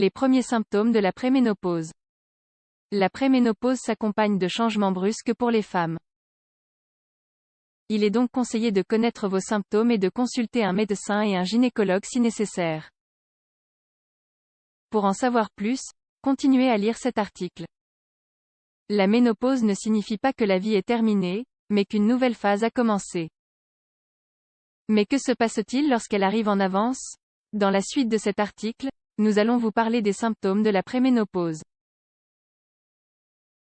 Les premiers symptômes de la préménopause. La préménopause s'accompagne de changements brusques pour les femmes. Il est donc conseillé de connaître vos symptômes et de consulter un médecin et un gynécologue si nécessaire. Pour en savoir plus, continuez à lire cet article. La ménopause ne signifie pas que la vie est terminée, mais qu'une nouvelle phase a commencé. Mais que se passe-t-il lorsqu'elle arrive en avance? Dans la suite de cet article, nous allons vous parler des symptômes de la préménopause.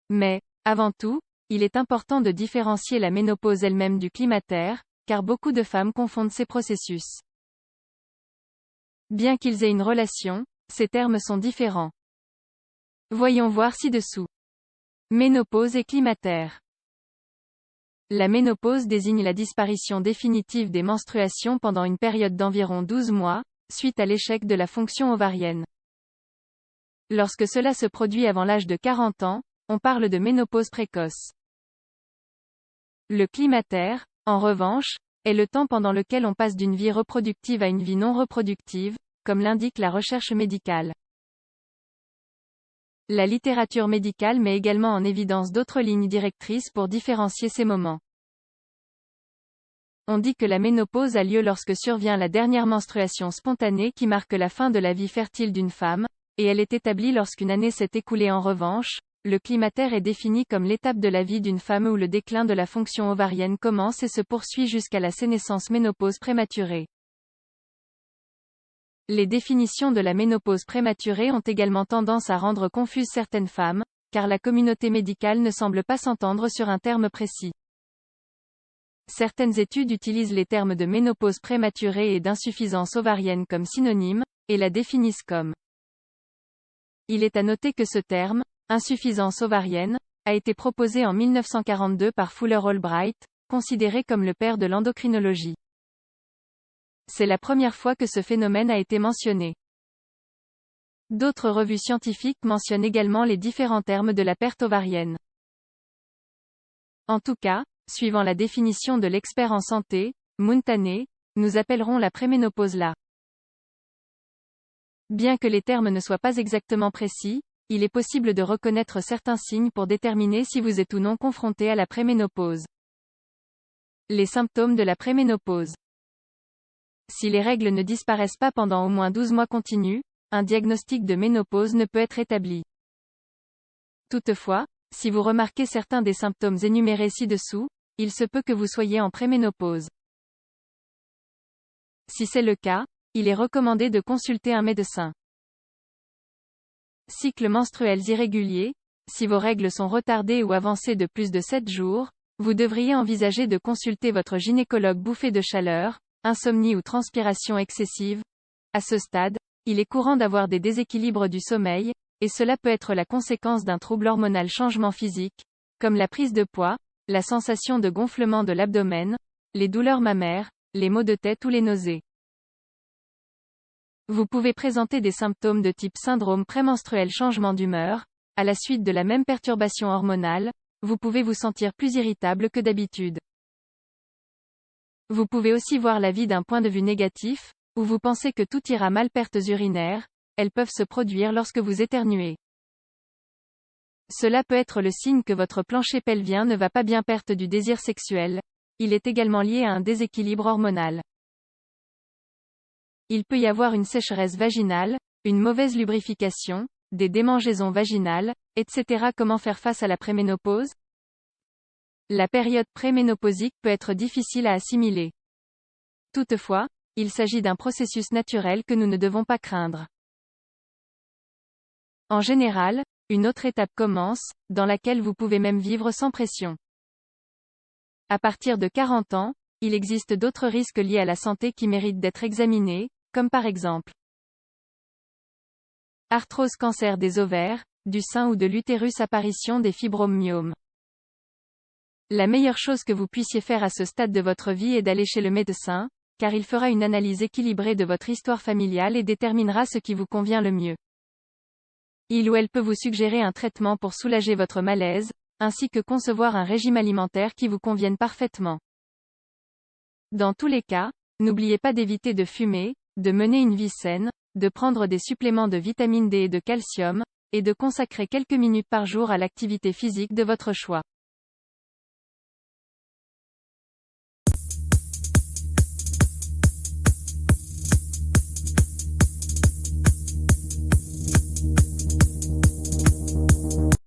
Mais, avant tout, il est important de différencier la ménopause elle-même du climatère, car beaucoup de femmes confondent ces processus. Bien qu'ils aient une relation, ces termes sont différents. Voyons voir ci-dessous. Ménopause et climatère. La ménopause désigne la disparition définitive des menstruations pendant une période d'environ 12 mois, suite à l'échec de la fonction ovarienne. Lorsque cela se produit avant l'âge de 40 ans, on parle de ménopause précoce. Le climatère, en revanche, est le temps pendant lequel on passe d'une vie reproductive à une vie non reproductive, comme l'indique la recherche médicale. La littérature médicale met également en évidence d'autres lignes directrices pour différencier ces moments. On dit que la ménopause a lieu lorsque survient la dernière menstruation spontanée qui marque la fin de la vie fertile d'une femme, et elle est établie lorsqu'une année s'est écoulée. En revanche, le climatère est défini comme l'étape de la vie d'une femme où le déclin de la fonction ovarienne commence et se poursuit jusqu'à la sénescence. Ménopause prématurée. Les définitions de la ménopause prématurée ont également tendance à rendre confuses certaines femmes, car la communauté médicale ne semble pas s'entendre sur un terme précis. Certaines études utilisent les termes de ménopause prématurée et d'insuffisance ovarienne comme synonymes, et la définissent comme. Il est à noter que ce terme, insuffisance ovarienne, a été proposé en 1942 par Fuller Albright, considéré comme le père de l'endocrinologie. C'est la première fois que ce phénomène a été mentionné. D'autres revues scientifiques mentionnent également les différents termes de la perte ovarienne. En tout cas, suivant la définition de l'expert en santé, Muntané, nous appellerons la préménopause la. Bien que les termes ne soient pas exactement précis, il est possible de reconnaître certains signes pour déterminer si vous êtes ou non confronté à la préménopause. Les symptômes de la préménopause. Si les règles ne disparaissent pas pendant au moins 12 mois continus, un diagnostic de ménopause ne peut être établi. Toutefois, si vous remarquez certains des symptômes énumérés ci-dessous, il se peut que vous soyez en préménopause. Si c'est le cas, il est recommandé de consulter un médecin. Cycles menstruels irréguliers. Si vos règles sont retardées ou avancées de plus de 7 jours, vous devriez envisager de consulter votre gynécologue. Bouffée de chaleur, insomnie ou transpiration excessive. À ce stade, il est courant d'avoir des déséquilibres du sommeil, et cela peut être la conséquence d'un trouble hormonal. Changement physique, comme la prise de poids, la sensation de gonflement de l'abdomen, les douleurs mammaires, les maux de tête ou les nausées. Vous pouvez présenter des symptômes de type syndrome prémenstruel. Changement d'humeur, à la suite de la même perturbation hormonale, vous pouvez vous sentir plus irritable que d'habitude. Vous pouvez aussi voir la vie d'un point de vue négatif, où vous pensez que tout ira mal. Pertes urinaires, elles peuvent se produire lorsque vous éternuez. Cela peut être le signe que votre plancher pelvien ne va pas bien. Perte du désir sexuel, il est également lié à un déséquilibre hormonal. Il peut y avoir une sécheresse vaginale, une mauvaise lubrification, des démangeaisons vaginales, etc. Comment faire face à la préménopause? La période préménopausique peut être difficile à assimiler. Toutefois, il s'agit d'un processus naturel que nous ne devons pas craindre. En général, une autre étape commence, dans laquelle vous pouvez même vivre sans pression. À partir de 40 ans, il existe d'autres risques liés à la santé qui méritent d'être examinés, comme par exemple arthrose, cancer des ovaires, du sein ou de l'utérus, apparition des fibromyoses. La meilleure chose que vous puissiez faire à ce stade de votre vie est d'aller chez le médecin, car il fera une analyse équilibrée de votre histoire familiale et déterminera ce qui vous convient le mieux. Il ou elle peut vous suggérer un traitement pour soulager votre malaise, ainsi que concevoir un régime alimentaire qui vous convienne parfaitement. Dans tous les cas, n'oubliez pas d'éviter de fumer, de mener une vie saine, de prendre des suppléments de vitamine D et de calcium, et de consacrer quelques minutes par jour à l'activité physique de votre choix.